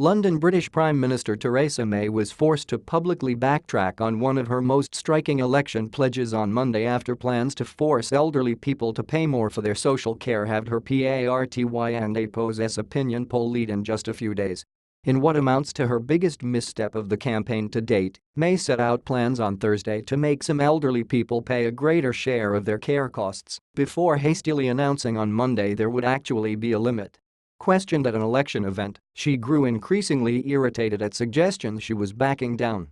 London British Prime Minister Theresa May was forced to publicly backtrack on one of her most striking election pledges on Monday after plans to force elderly people to pay more for their social care halved her party and APO's opinion poll lead in just a few days. In what amounts to her biggest misstep of the campaign to date, May set out plans on Thursday to make some elderly people pay a greater share of their care costs before hastily announcing on Monday there would actually be a limit. Questioned at an election event, she grew increasingly irritated at suggestions she was backing down.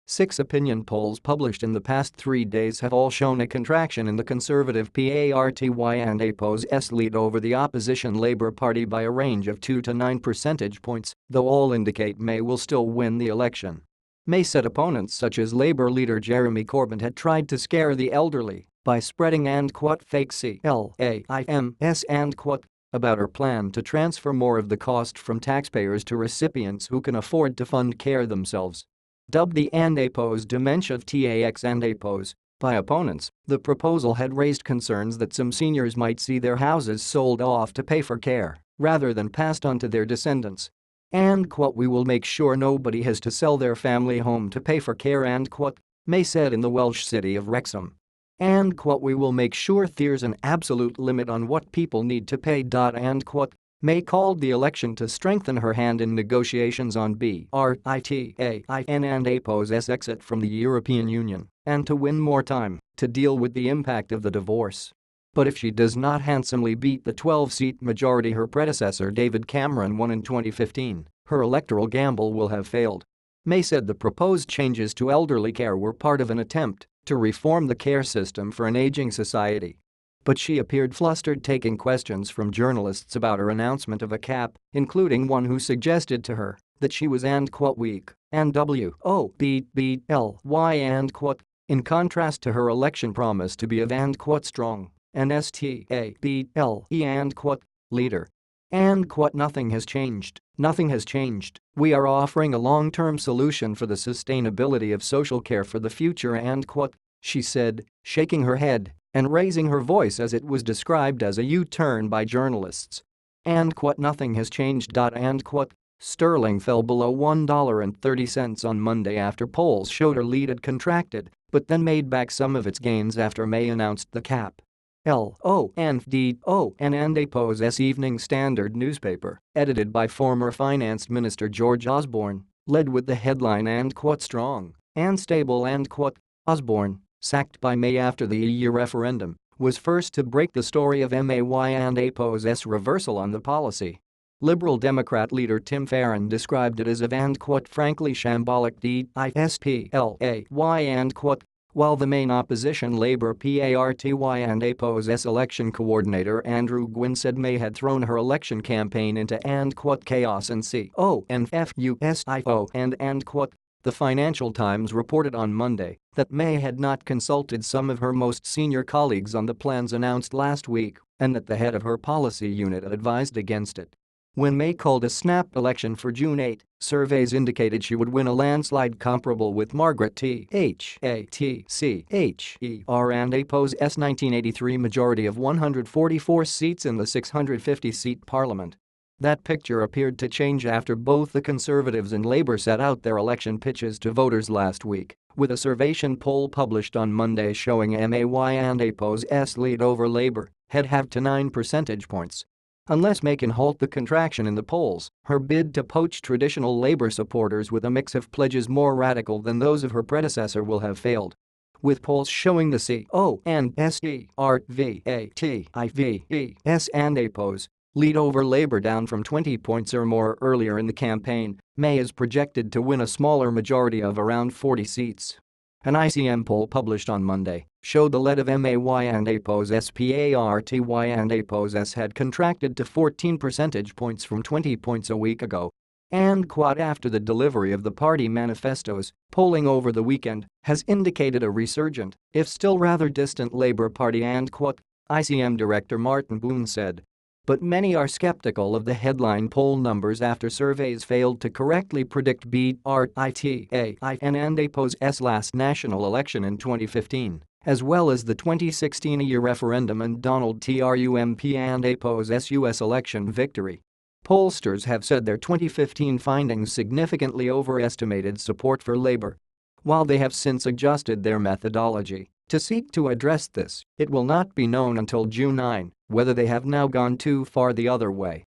6 opinion polls published in the past 3 days have all shown a contraction in the Conservative party and APO's lead over the opposition Labour Party by a range of 2 to 9 percentage points, though all indicate May will still win the election. May said opponents such as Labour leader Jeremy Corbyn had tried to scare the elderly by spreading fake claims about her plan to transfer more of the cost from taxpayers to recipients who can afford to fund care themselves. Dubbed the APO's dementia tax and APO's by opponents, the proposal had raised concerns that some seniors might see their houses sold off to pay for care rather than passed on to their descendants. We will make sure nobody has to sell their family home to pay for care, May said in the Welsh city of Wrexham. We will make sure there's an absolute limit on what people need to pay. May called the election to strengthen her hand in negotiations on Britain and APO's exit from the European Union and to win more time to deal with the impact of the divorce. But if she does not handsomely beat the 12-seat majority her predecessor David Cameron won in 2015, her electoral gamble will have failed. May said the proposed changes to elderly care were part of an attempt to reform the care system for an aging society. But she appeared flustered taking questions from journalists about her announcement of a cap, including one who suggested to her that she was weak and in contrast to her election promise to be of strong and leader. Nothing has changed. Nothing has changed. We are offering a long-term solution for the sustainability of social care for the future she said, shaking her head and raising her voice as it was described as a U-turn by journalists. Nothing has changed. Sterling fell below $1.30 on Monday after polls showed her lead had contracted, but then made back some of its gains after May announced the cap. APO's Evening Standard newspaper, edited by former Finance Minister George Osborne, led with the headline strong and stable Osborne, sacked by May after the EU referendum, was first to break the story of May and APO's reversal on the policy. Liberal Democrat leader Tim Farron described it as frankly shambolic while the main opposition Labour Party and APO's election coordinator Andrew Gwynn said May had thrown her election campaign into chaos and the Financial Times reported on Monday that May had not consulted some of her most senior colleagues on the plans announced last week and that the head of her policy unit had advised against it. When May called a snap election for June 8, surveys indicated she would win a landslide comparable with Margaret Thatcher and APO's 1983 majority of 144 seats in the 650-seat parliament. That picture appeared to change after both the Conservatives and Labour set out their election pitches to voters last week, with a Survation poll published on Monday showing May and APO's lead over Labour had halved to 9 percentage points. Unless May can halt the contraction in the polls, her bid to poach traditional Labour supporters with a mix of pledges more radical than those of her predecessor will have failed. With polls showing the Conservatives and APO's lead over Labour down from 20 points or more earlier in the campaign, May is projected to win a smaller majority of around 40 seats. An ICM poll published on Monday showed the lead of May and APO's party and APO's had contracted to 14 percentage points from 20 points a week ago. After the delivery of the party manifestos, polling over the weekend has indicated a resurgent, if still rather distant Labour Party ICM Director Martin Boone said. But many are skeptical of the headline poll numbers after surveys failed to correctly predict and APO's last national election in 2015, as well as the 2016 EU referendum and Donald Trump and APO's US election victory. Pollsters have said their 2015 findings significantly overestimated support for Labour. While they have since adjusted their methodology to seek to address this, it will not be known until June 9 whether they have now gone too far the other way.